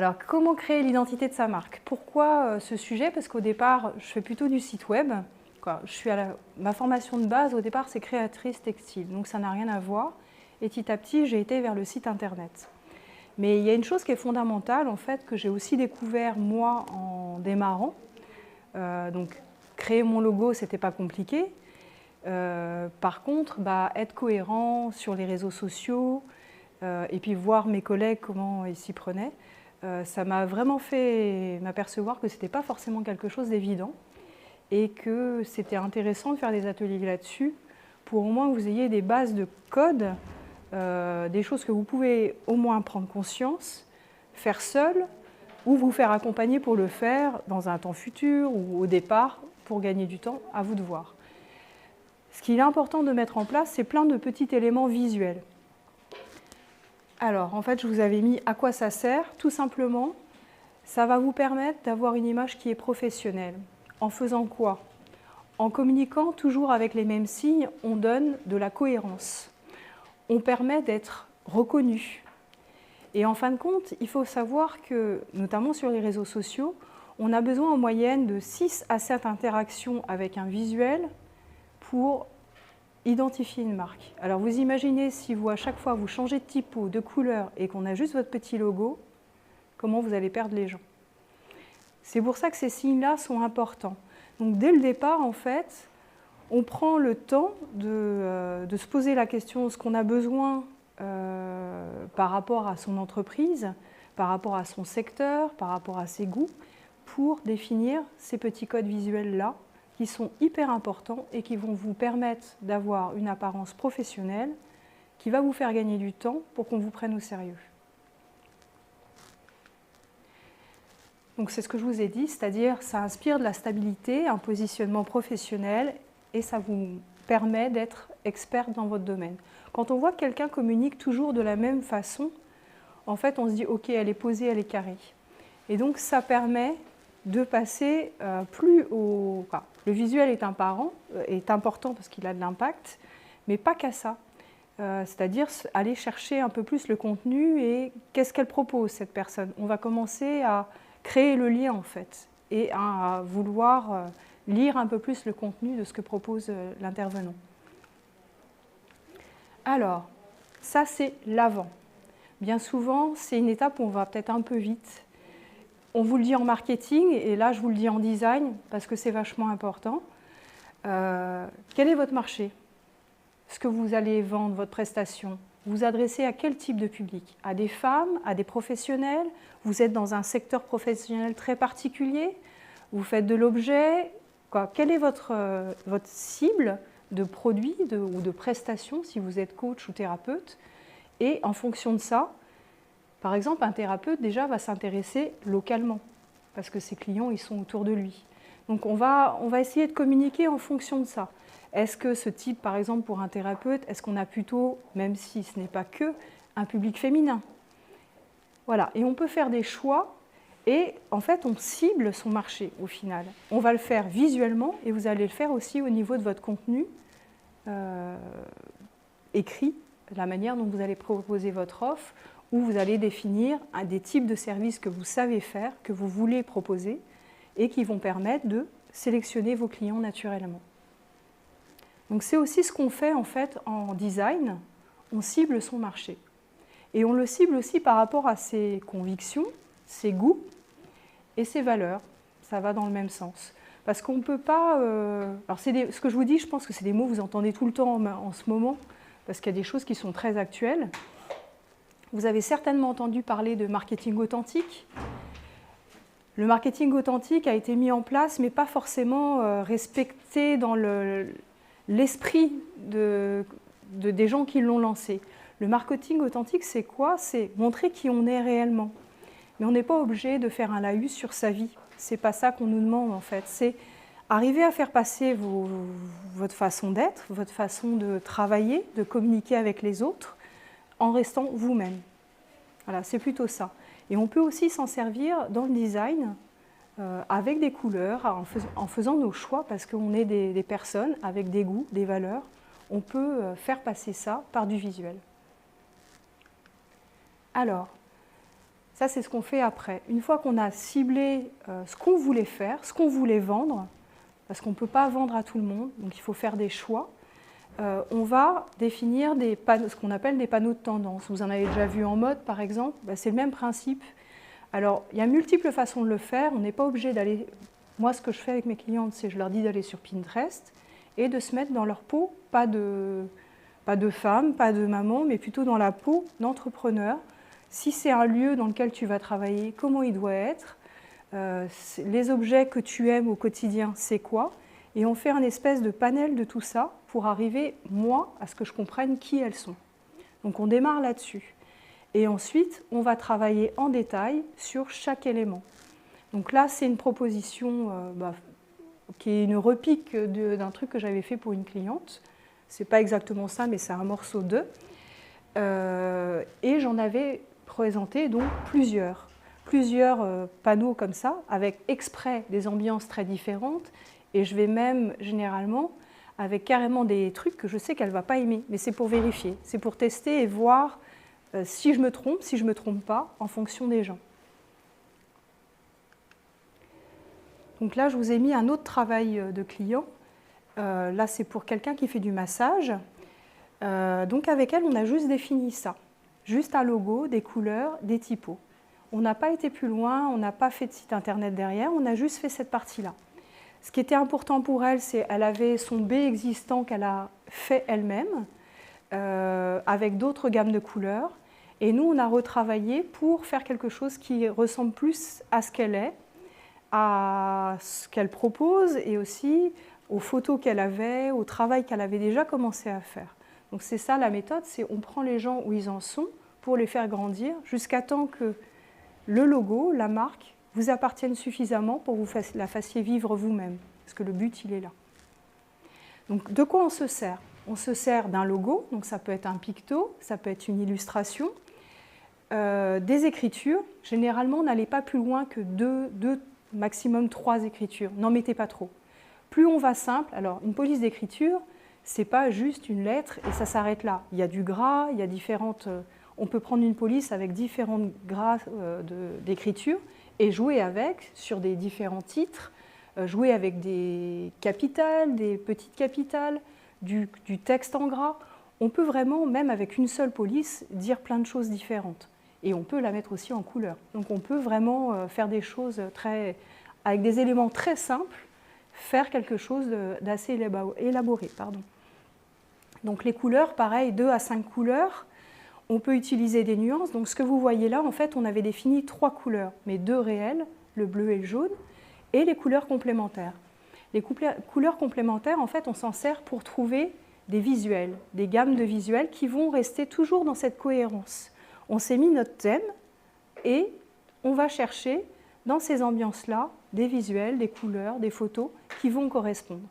Alors, comment créer l'identité de sa marque? Pourquoi ce sujet? Parce qu'au départ, je fais plutôt du site web. Ma formation de base, au départ, c'est créatrice textile, donc ça n'a rien à voir. Et petit à petit, j'ai été vers le site internet. Mais il y a une chose qui est fondamentale, en fait, que j'ai aussi découvert, moi, en démarrant. Donc, créer mon logo, ce n'était pas compliqué. Par contre, être cohérent sur les réseaux sociaux et puis voir mes collègues comment ils s'y prenaient, ça m'a vraiment fait m'apercevoir que ce n'était pas forcément quelque chose d'évident et que c'était intéressant de faire des ateliers là-dessus pour au moins que vous ayez des bases de code, des choses que vous pouvez au moins prendre conscience, faire seul ou vous faire accompagner pour le faire dans un temps futur ou au départ pour gagner du temps, à vous de voir. Ce qu'il est important de mettre en place, c'est plein de petits éléments visuels. Alors, en fait, je vous avais mis à quoi ça sert. Tout simplement, ça va vous permettre d'avoir une image qui est professionnelle. En faisant quoi? En communiquant toujours avec les mêmes signes, on donne de la cohérence. On permet d'être reconnu. Et en fin de compte, il faut savoir que, notamment sur les réseaux sociaux, on a besoin en moyenne de 6 à 7 interactions avec un visuel pour identifier une marque. Alors vous imaginez si vous, à chaque fois, vous changez de typo, de couleur et qu'on a juste votre petit logo, comment vous allez perdre les gens. C'est pour ça que ces signes-là sont importants. Donc dès le départ, en fait, on prend le temps de se poser la question de ce qu'on a besoin par rapport à son entreprise, par rapport à son secteur, par rapport à ses goûts, pour définir ces petits codes visuels-là qui sont hyper importants et qui vont vous permettre d'avoir une apparence professionnelle qui va vous faire gagner du temps pour qu'on vous prenne au sérieux. Donc c'est ce que je vous ai dit, c'est-à-dire ça inspire de la stabilité, un positionnement professionnel et ça vous permet d'être expert dans votre domaine. Quand on voit que quelqu'un communique toujours de la même façon, en fait on se dit ok, elle est posée, elle est carrée. Et donc ça permet de passer plus au... Enfin, le visuel est important parce qu'il a de l'impact, mais pas qu'à ça. C'est-à-dire aller chercher un peu plus le contenu et qu'est-ce qu'elle propose cette personne. On va commencer à créer le lien en fait et à vouloir lire un peu plus le contenu de ce que propose l'intervenant. Alors, ça c'est l'avant. Bien souvent, c'est une étape où on va peut-être un peu vite. On vous le dit en marketing, et là je vous le dis en design, parce que c'est vachement important. Quel est votre marché? Ce que vous allez vendre, votre prestation? Vous vous adressez à quel type de public? À des femmes, à des professionnels? Vous êtes dans un secteur professionnel très particulier? Vous faites de l'objet? Quelle est votre cible de produits ou de prestations, si vous êtes coach ou thérapeute? Et en fonction de ça, par exemple, un thérapeute déjà va s'intéresser localement parce que ses clients ils sont autour de lui. Donc on va essayer de communiquer en fonction de ça. Est-ce que ce type, par exemple, pour un thérapeute, est-ce qu'on a plutôt, même si ce n'est pas que, un public féminin? Voilà, et on peut faire des choix et en fait on cible son marché au final. On va le faire visuellement et vous allez le faire aussi au niveau de votre contenu écrit, la manière dont vous allez proposer votre offre, où vous allez définir des types de services que vous savez faire, que vous voulez proposer, et qui vont permettre de sélectionner vos clients naturellement. Donc c'est aussi ce qu'on fait en fait en design, on cible son marché. Et on le cible aussi par rapport à ses convictions, ses goûts et ses valeurs. Ça va dans le même sens. Parce qu'on ne peut pas... Alors ce que je vous dis, je pense que c'est des mots que vous entendez tout le temps en ce moment, parce qu'il y a des choses qui sont très actuelles. Vous avez certainement entendu parler de marketing authentique. Le marketing authentique a été mis en place, mais pas forcément respecté dans l'esprit des gens qui l'ont lancé. Le marketing authentique, c'est quoi? C'est montrer qui on est réellement. Mais on n'est pas obligé de faire un laïus sur sa vie. C'est pas ça qu'on nous demande en fait. C'est arriver à faire passer votre façon d'être, votre façon de travailler, de communiquer avec les autres, en restant vous-même. Voilà, c'est plutôt ça. Et on peut aussi s'en servir dans le design avec des couleurs, en faisant nos choix, parce qu'on est des personnes avec des goûts, des valeurs. On peut faire passer ça par du visuel. Alors, Ça, c'est ce qu'on fait après. Une fois qu'on a ciblé ce qu'on voulait faire, ce qu'on voulait vendre, parce qu'on ne peut pas vendre à tout le monde, donc il faut faire des choix, on va définir des panneaux, ce qu'on appelle des panneaux de tendance. Vous en avez déjà vu en mode, par exemple, c'est le même principe. Alors, il y a multiples façons de le faire, on n'est pas obligé d'aller... Moi, ce que je fais avec mes clientes, c'est je leur dis d'aller sur Pinterest et de se mettre dans leur peau, pas de femme, pas de maman, mais plutôt dans la peau d'entrepreneur. Si c'est un lieu dans lequel tu vas travailler, comment il doit être, les objets que tu aimes au quotidien, c'est quoi? Et on fait un espèce de panel de tout ça pour arriver, moi, à ce que je comprenne qui elles sont. Donc on démarre là-dessus. Et ensuite, on va travailler en détail sur chaque élément. Donc là, c'est une proposition qui est une repique d'un truc que j'avais fait pour une cliente. Ce n'est pas exactement ça, mais c'est un morceau d'eux. Et j'en avais présenté donc plusieurs panneaux comme ça, avec exprès des ambiances très différentes. Et je vais même, généralement, avec carrément des trucs que je sais qu'elle ne va pas aimer. Mais c'est pour vérifier, c'est pour tester et voir si je me trompe pas, en fonction des gens. Donc là, je vous ai mis un autre travail de client. Là, c'est pour quelqu'un qui fait du massage. Donc avec elle, on a juste défini ça. Juste un logo, des couleurs, des typos. On n'a pas été plus loin, on n'a pas fait de site internet derrière, on a juste fait cette partie-là. Ce qui était important pour elle, c'est qu'elle avait son B existant qu'elle a fait elle-même, avec d'autres gammes de couleurs. Et nous, on a retravaillé pour faire quelque chose qui ressemble plus à ce qu'elle est, à ce qu'elle propose et aussi aux photos qu'elle avait, au travail qu'elle avait déjà commencé à faire. Donc c'est ça la méthode, c'est on prend les gens où ils en sont pour les faire grandir jusqu'à temps que le logo, la marque, vous appartienne suffisamment pour que vous la fassiez vivre vous-même. Parce que le but, il est là. Donc de quoi on se sert? On se sert d'un logo, donc ça peut être un picto, ça peut être une illustration, des écritures. Généralement, n'allez pas plus loin que deux, maximum 3 écritures. N'en mettez pas trop. Plus on va simple, alors une police d'écriture, c'est pas juste une lettre et ça s'arrête là. Il y a du gras, il y a différentes... on peut prendre une police avec différents gras d'écriture et jouer avec sur des différents titres, jouer avec des capitales, des petites capitales, du texte en gras. On peut vraiment, même avec une seule police, dire plein de choses différentes. Et on peut la mettre aussi en couleur. Donc on peut vraiment faire des choses avec des éléments très simples, faire quelque chose d'assez élaboré. Donc les couleurs, pareil, 2 à 5 couleurs. On peut utiliser des nuances. Donc ce que vous voyez là, en fait, on avait défini 3 couleurs, mais 2 réelles, le bleu et le jaune, et les couleurs complémentaires. Les couleurs complémentaires, en fait, on s'en sert pour trouver des visuels, des gammes de visuels qui vont rester toujours dans cette cohérence. On s'est mis notre thème et on va chercher dans ces ambiances-là des visuels, des couleurs, des photos qui vont correspondre.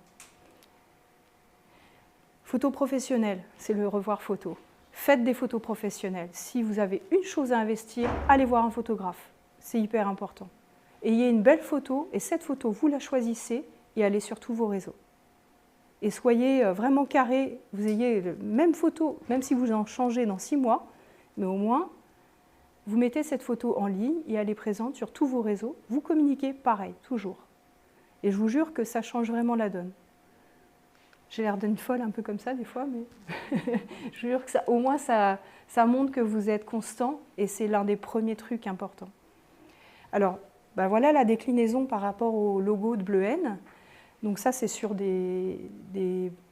Photo professionnelle, c'est le revoir photo. Faites des photos professionnelles. Si vous avez une chose à investir, allez voir un photographe. C'est hyper important. Ayez une belle photo et cette photo, vous la choisissez et allez sur tous vos réseaux. Et soyez vraiment carré, vous ayez la même photo, même si vous en changez dans 6 mois, mais au moins, vous mettez cette photo en ligne et elle est présente sur tous vos réseaux. Vous communiquez pareil, toujours. Et je vous jure que ça change vraiment la donne. J'ai l'air d'une folle un peu comme ça des fois, mais je jure que au moins ça montre que vous êtes constant et c'est l'un des premiers trucs importants. Alors, voilà la déclinaison par rapport au logo de Bleuhen. Donc ça, c'est sur des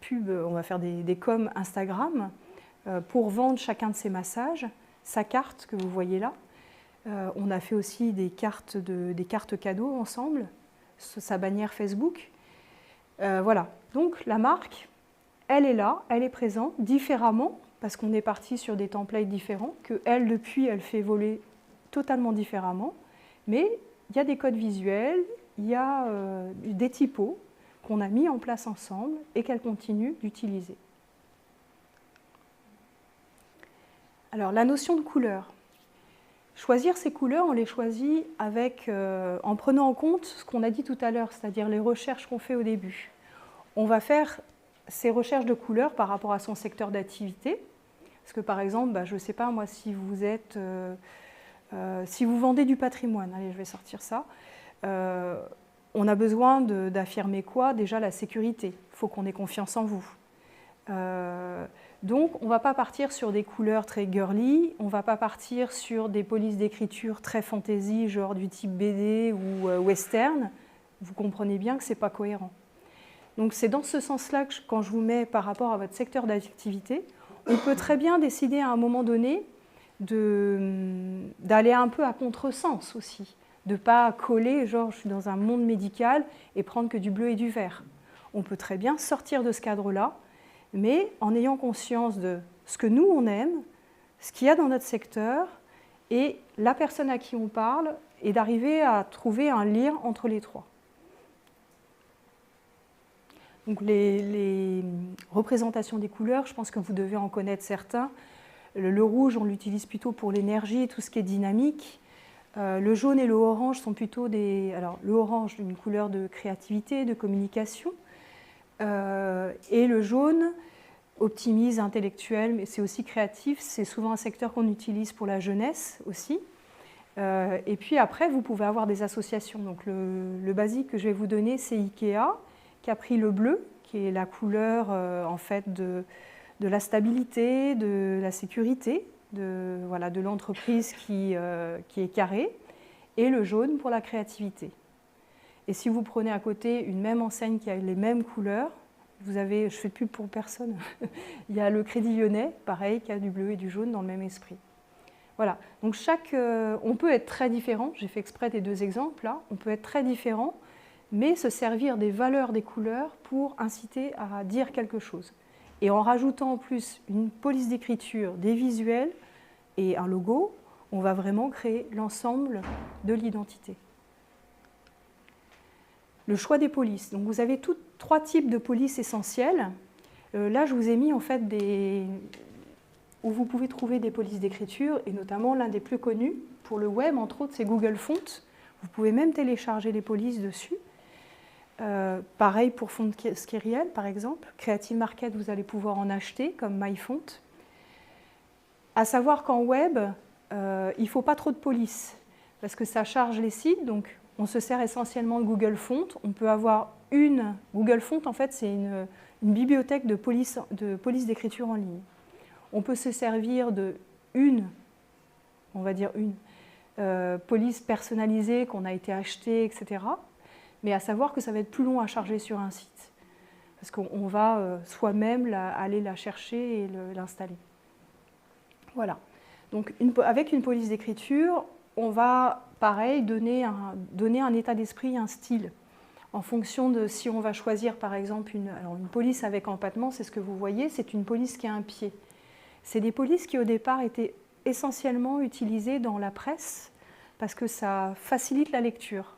pubs, on va faire des coms Instagram pour vendre chacun de ces massages. Sa carte que vous voyez là. On a fait aussi des cartes cadeaux ensemble, sa bannière Facebook. Voilà, donc la marque, elle est là, elle est présente différemment, parce qu'on est parti sur des templates différents, que elle, depuis, elle fait évoluer totalement différemment. Mais il y a des codes visuels, il y a des typos qu'on a mis en place ensemble et qu'elle continue d'utiliser. Alors, la notion de couleur. Choisir ces couleurs, on les choisit en prenant en compte ce qu'on a dit tout à l'heure, c'est-à-dire les recherches qu'on fait au début. On va faire ces recherches de couleurs par rapport à son secteur d'activité. Parce que par exemple, je ne sais pas moi, si vous êtes Si vous vendez du patrimoine, allez, je vais sortir ça, on a besoin d'affirmer quoi? Déjà la sécurité. Il faut qu'on ait confiance en vous. Donc, on ne va pas partir sur des couleurs très girly, on ne va pas partir sur des polices d'écriture très fantasy, genre du type BD ou western. Vous comprenez bien que ce n'est pas cohérent. Donc, c'est dans ce sens-là que quand je vous mets par rapport à votre secteur d'activité, on peut très bien décider à un moment donné d'aller un peu à contresens aussi, de ne pas coller, genre je suis dans un monde médical et prendre que du bleu et du vert. On peut très bien sortir de ce cadre-là, mais en ayant conscience de ce que nous, on aime, ce qu'il y a dans notre secteur et la personne à qui on parle, et d'arriver à trouver un lien entre les trois. Donc les représentations des couleurs, je pense que vous devez en connaître certains. Le rouge, on l'utilise plutôt pour l'énergie et tout ce qui est dynamique. Le jaune et le orange sont plutôt des... Alors, le orange, une couleur de créativité, de communication. Et le jaune optimise, intellectuel, mais c'est aussi créatif. C'est souvent un secteur qu'on utilise pour la jeunesse aussi. Et puis après, vous pouvez avoir des associations. Donc le basique que je vais vous donner, c'est Ikea, qui a pris le bleu, qui est la couleur en fait de la stabilité, de la sécurité, de l'entreprise qui est carrée, et le jaune pour la créativité. Et si vous prenez à côté une même enseigne qui a les mêmes couleurs, vous avez, je ne fais plus pour personne, il y a le Crédit Lyonnais, pareil, qui a du bleu et du jaune dans le même esprit. Voilà, donc on peut être très différent, j'ai fait exprès des deux exemples là, on peut être très différent, mais se servir des valeurs des couleurs pour inciter à dire quelque chose. Et en rajoutant en plus une police d'écriture, des visuels et un logo, on va vraiment créer l'ensemble de l'identité. Le choix des polices. Donc vous avez trois types de polices essentielles. Là, je vous ai mis en fait où vous pouvez trouver des polices d'écriture, et notamment l'un des plus connus pour le web, entre autres, c'est Google Fonts. Vous pouvez même télécharger les polices dessus. Pareil pour Fontsqueriel, par exemple. Creative Market, vous allez pouvoir en acheter, comme MyFont. À savoir qu'en web, il ne faut pas trop de police, parce que ça charge les sites, donc on se sert essentiellement de Google Fonts. On peut avoir Google Fonts, en fait, c'est une bibliothèque de police d'écriture en ligne. On peut se servir on va dire police personnalisée qu'on a été achetée, etc. Mais à savoir que ça va être plus long à charger sur un site, parce qu'on va soi-même aller la chercher et l'installer. Voilà. Donc avec une police d'écriture, on va, pareil, donner un état d'esprit, un style, en fonction de si on va choisir, par exemple, une police avec empattement, c'est ce que vous voyez, c'est une police qui a un pied. C'est des polices qui, au départ, étaient essentiellement utilisées dans la presse, parce que ça facilite la lecture.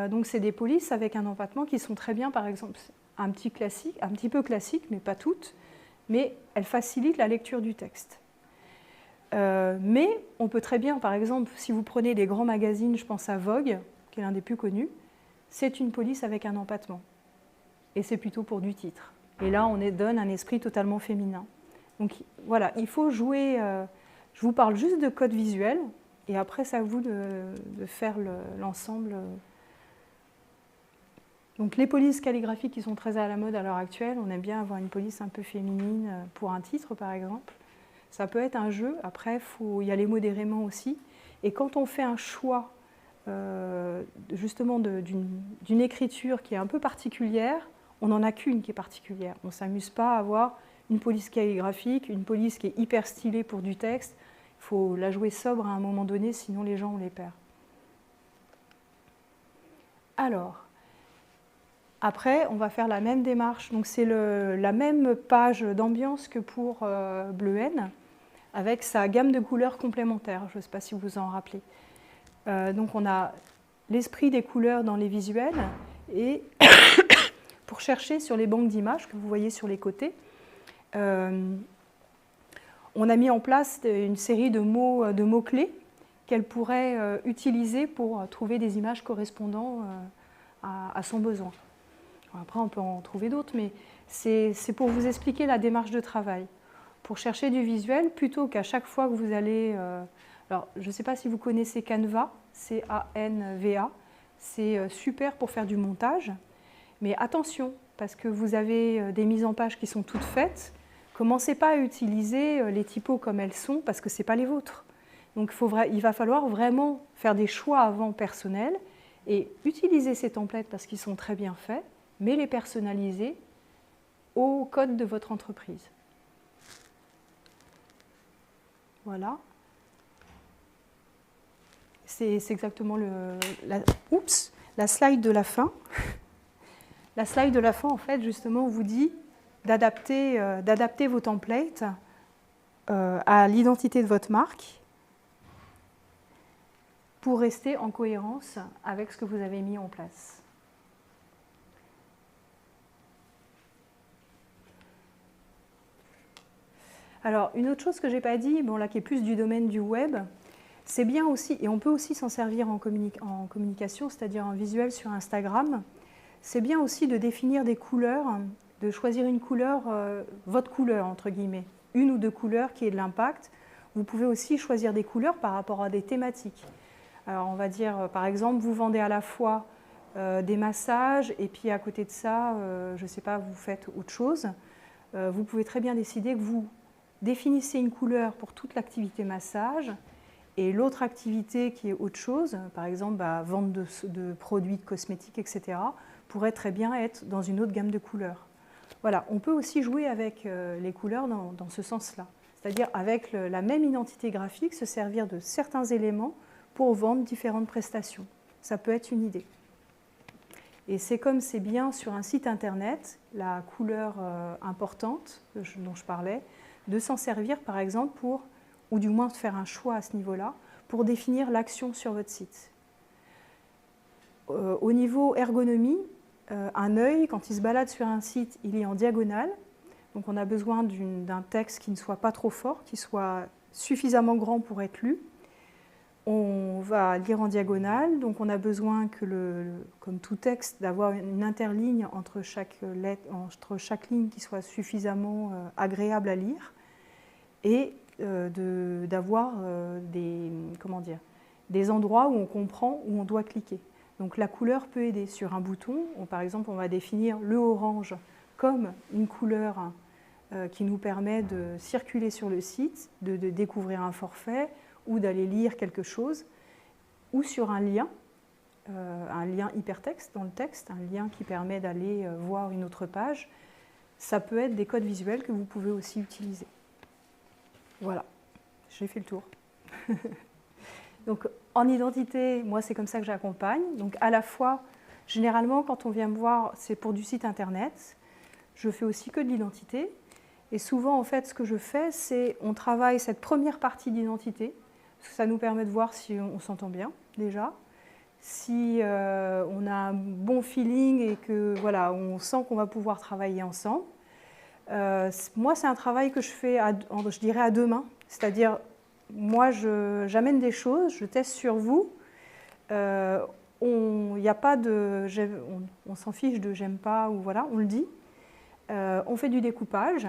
Donc c'est des polices avec un empattement qui sont très bien, par exemple, un petit peu classique, mais pas toutes, mais elles facilitent la lecture du texte. Mais on peut très bien, par exemple, si vous prenez les grands magazines, je pense à Vogue, qui est l'un des plus connus, c'est une police avec un empattement. Et c'est plutôt pour du titre. Et là, on donne un esprit totalement féminin. Donc voilà, il faut jouer. Je vous parle juste de code visuel, et après, c'est à vous de faire l'ensemble. Donc les polices calligraphiques qui sont très à la mode à l'heure actuelle, on aime bien avoir une police un peu féminine pour un titre, par exemple. Ça peut être un jeu, après, il faut y aller modérément aussi. Et quand on fait un choix justement d'une écriture qui est un peu particulière, on n'en a qu'une qui est particulière. On ne s'amuse pas à avoir une police calligraphique, une police qui est hyper stylée pour du texte. Il faut la jouer sobre à un moment donné, sinon les gens, on les perd. Alors, après, on va faire la même démarche. Donc c'est la même page d'ambiance que pour Bleuhen, avec sa gamme de couleurs complémentaires. Je ne sais pas si vous vous en rappelez. Donc on a l'esprit des couleurs dans les visuels, et pour chercher sur les banques d'images que vous voyez sur les côtés, on a mis en place une série de mots-clés qu'elle pourrait utiliser pour trouver des images correspondant à son besoin. Après, on peut en trouver d'autres, mais c'est pour vous expliquer la démarche de travail. Pour chercher du visuel, plutôt qu'à chaque fois que vous allez Alors, je ne sais pas si vous connaissez Canva, C-A-N-V-A. C'est super pour faire du montage. Mais attention, parce que vous avez des mises en page qui sont toutes faites. Commencez pas à utiliser les typos comme elles sont, parce que ce n'est pas les vôtres. Donc, il va falloir vraiment faire des choix avant personnels et utiliser ces templates parce qu'ils sont très bien faits, mais les personnaliser au code de votre entreprise. Voilà. C'est exactement la slide de la fin. La slide de la fin, en fait, justement, vous dit d'adapter vos templates à l'identité de votre marque pour rester en cohérence avec ce que vous avez mis en place. Alors, une autre chose que je n'ai pas dit, bon, là, qui est plus du domaine du web, c'est bien aussi, et on peut aussi s'en servir en communication, c'est-à-dire en visuel sur Instagram, c'est bien aussi de définir des couleurs, de choisir une couleur, votre couleur, entre guillemets, une ou deux couleurs qui aient de l'impact. Vous pouvez aussi choisir des couleurs par rapport à des thématiques. Alors, on va dire, par exemple, vous vendez à la fois des massages, et puis à côté de ça, je ne sais pas, vous faites autre chose. Vous pouvez très bien décider que vous définissez une couleur pour toute l'activité massage, et l'autre activité qui est autre chose, par exemple vente de produits de cosmétiques, etc., pourrait très bien être dans une autre gamme de couleurs. Voilà, on peut aussi jouer avec les couleurs dans ce sens-là. C'est-à-dire avec la même identité graphique, se servir de certains éléments pour vendre différentes prestations. Ça peut être une idée. Et c'est comme c'est bien sur un site internet, la couleur importante dont je parlais, de s'en servir par exemple pour, ou du moins de faire un choix à ce niveau-là, pour définir l'action sur votre site. Au niveau ergonomie, un œil, quand il se balade sur un site, il est en diagonale. Donc on a besoin d'un texte qui ne soit pas trop fort, qui soit suffisamment grand pour être lu. On va lire en diagonale, donc on a besoin, comme tout texte, d'avoir une interligne entre chaque ligne qui soit suffisamment agréable à lire et d'avoir des endroits où on comprend, où on doit cliquer. Donc la couleur peut aider. Sur un bouton, par exemple, on va définir le orange comme une couleur qui nous permet de circuler sur le site, de découvrir un forfait ou d'aller lire quelque chose, ou sur un lien hypertexte dans le texte, un lien qui permet d'aller voir une autre page. Ça peut être des codes visuels que vous pouvez aussi utiliser. Voilà, j'ai fait le tour. Donc, en identité, moi, c'est comme ça que j'accompagne. Donc, à la fois, généralement, quand on vient me voir, c'est pour du site internet. Je fais aussi que de l'identité. Et souvent, en fait, ce que je fais, c'est on travaille cette première partie d'identité, parce que ça nous permet de voir si on s'entend bien, déjà. Si on a un bon feeling et que, voilà, on sent qu'on va pouvoir travailler ensemble. Moi, c'est un travail que je fais, je dirais, à deux mains. C'est-à-dire, moi, j'amène des choses, je teste sur vous. On s'en fiche de j'aime pas, ou voilà, on le dit. On fait du découpage,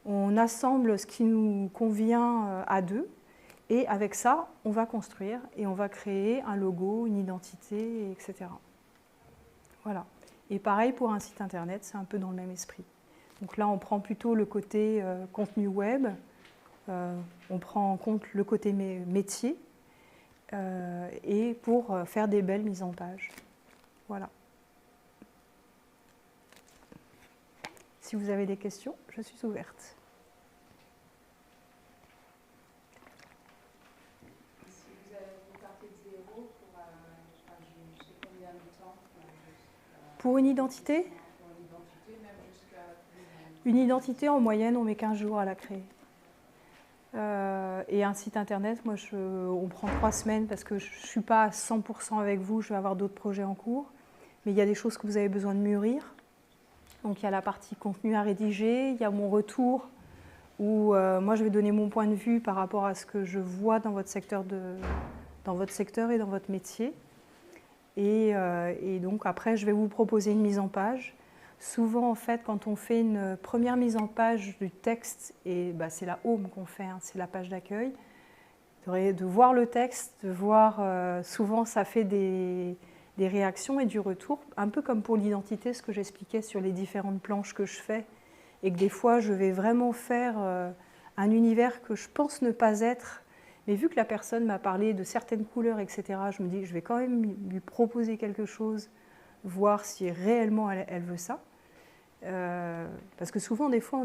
on assemble ce qui nous convient à deux, et avec ça, on va construire et on va créer un logo, une identité, etc. Voilà. Et pareil pour un site internet, c'est un peu dans le même esprit. Donc là, on prend plutôt le côté contenu web, on prend en compte le côté métier, et pour faire des belles mises en page. Voilà. Si vous avez des questions, je suis ouverte. Vous partez de zéro je sais combien de temps Pour une identité? Pour une identité, même jusqu'à... Une identité, en moyenne, on met 15 jours à la créer. Et un site internet, moi, on prend 3 semaines parce que je ne suis pas à 100% avec vous, je vais avoir d'autres projets en cours. Mais il y a des choses que vous avez besoin de mûrir. Donc il y a la partie contenu à rédiger, il y a mon retour où moi je vais donner mon point de vue par rapport à ce que je vois dans votre secteur et dans votre métier. Et donc après je vais vous proposer une mise en page. Souvent en fait quand on fait une première mise en page du texte, et c'est la home qu'on fait, hein, c'est la page d'accueil, de voir le texte, de voir, souvent ça fait des réactions et du retour, un peu comme pour l'identité, ce que j'expliquais sur les différentes planches que je fais, et que des fois je vais vraiment faire un univers que je pense ne pas être, mais vu que la personne m'a parlé de certaines couleurs, etc., je me dis que je vais quand même lui proposer quelque chose, voir si réellement elle veut ça. Parce que souvent, des fois,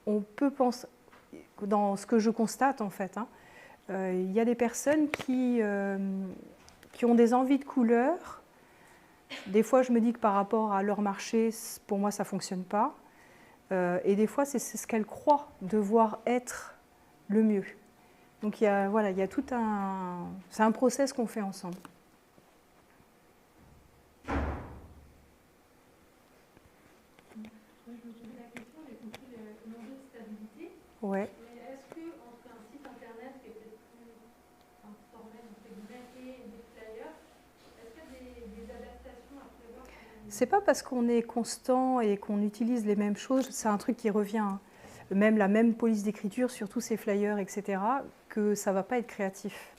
on peut penser, dans ce que je constate en fait, hein, il y a des personnes qui ont des envies de couleurs. Des fois, je me dis que par rapport à leur marché, pour moi, ça ne fonctionne pas. Et des fois, c'est ce qu'elles croient devoir être le mieux. Donc, voilà, il y a tout un... C'est un process qu'on fait ensemble. Je me posais la question, j'ai compris l'enjeu de stabilité. Ouais. Mais est-ce qu'entre un site internet qui est peut-être plus informel, entre guillemets, et des flyers, est-ce qu'il y a des adaptations à prévoir? C'est pas parce qu'on est constant et qu'on utilise les mêmes choses, c'est un truc qui revient, hein. Même la même police d'écriture sur tous ces flyers, etc., que ça va pas être créatif.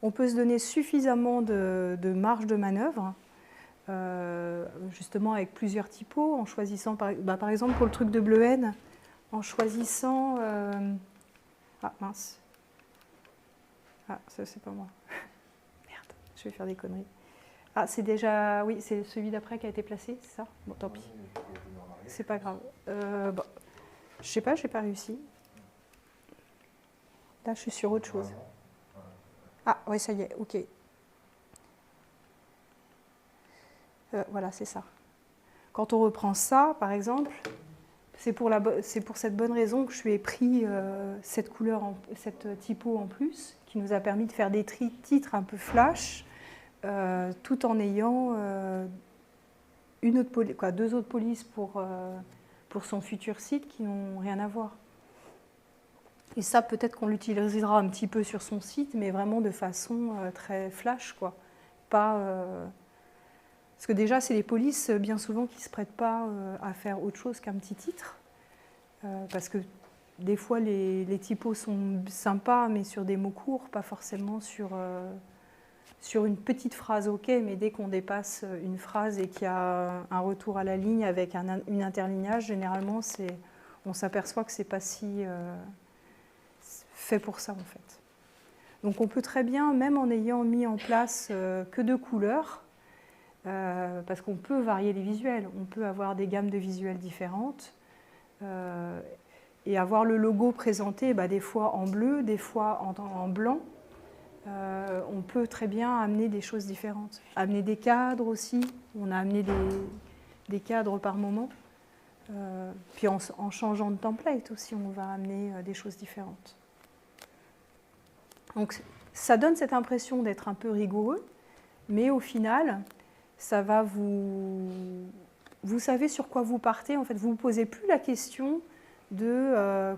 On peut se donner suffisamment de marge de manœuvre, justement avec plusieurs typos, en choisissant, par exemple pour le truc de Bleuhen, en choisissant... Ah mince. Ah, ça c'est pas moi. Merde, je vais faire des conneries. Ah, c'est déjà... Oui, c'est celui d'après qui a été placé, c'est ça? Bon, tant pis. C'est pas grave. Bon. Je sais pas, j'ai pas réussi. Là, je suis sur autre chose. Ah, oui, ça y est, ok. Voilà, c'est ça. Quand on reprend ça, par exemple, c'est pour cette bonne raison que je lui ai pris cette couleur, cette typo en plus, qui nous a permis de faire des titres un peu flash, tout en ayant deux autres polices pour son futur site qui n'ont rien à voir. Et ça, peut-être qu'on l'utilisera un petit peu sur son site, mais vraiment de façon très flash, quoi. Pas... Parce que déjà, c'est les polices, bien souvent, qui ne se prêtent pas à faire autre chose qu'un petit titre. Parce que des fois, les typos sont sympas, mais sur des mots courts, pas forcément sur une petite phrase, ok, mais dès qu'on dépasse une phrase et qu'il y a un retour à la ligne avec une interlignage, généralement, on s'aperçoit que ce n'est pas si fait pour ça, en fait. Donc on peut très bien, même en ayant mis en place que 2 couleurs, parce qu'on peut varier les visuels, on peut avoir des gammes de visuels différentes, et avoir le logo présenté des fois en bleu, des fois en blanc. On peut très bien amener des choses différentes. Amener des cadres aussi, on a amené des cadres par moment. Puis en changeant de template aussi, on va amener des choses différentes. Donc ça donne cette impression d'être un peu rigoureux, mais au final, ça va vous savez sur quoi vous partez. En fait, vous ne vous posez plus la question de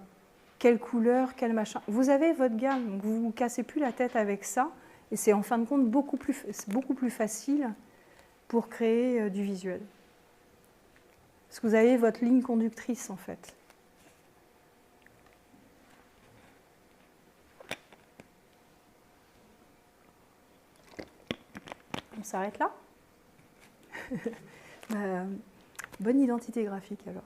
quelle couleur, quel machin. Vous avez votre gamme, donc vous ne vous cassez plus la tête avec ça. Et c'est en fin de compte beaucoup plus facile pour créer du visuel. Parce que vous avez votre ligne conductrice, en fait. On s'arrête là. Bonne identité graphique alors.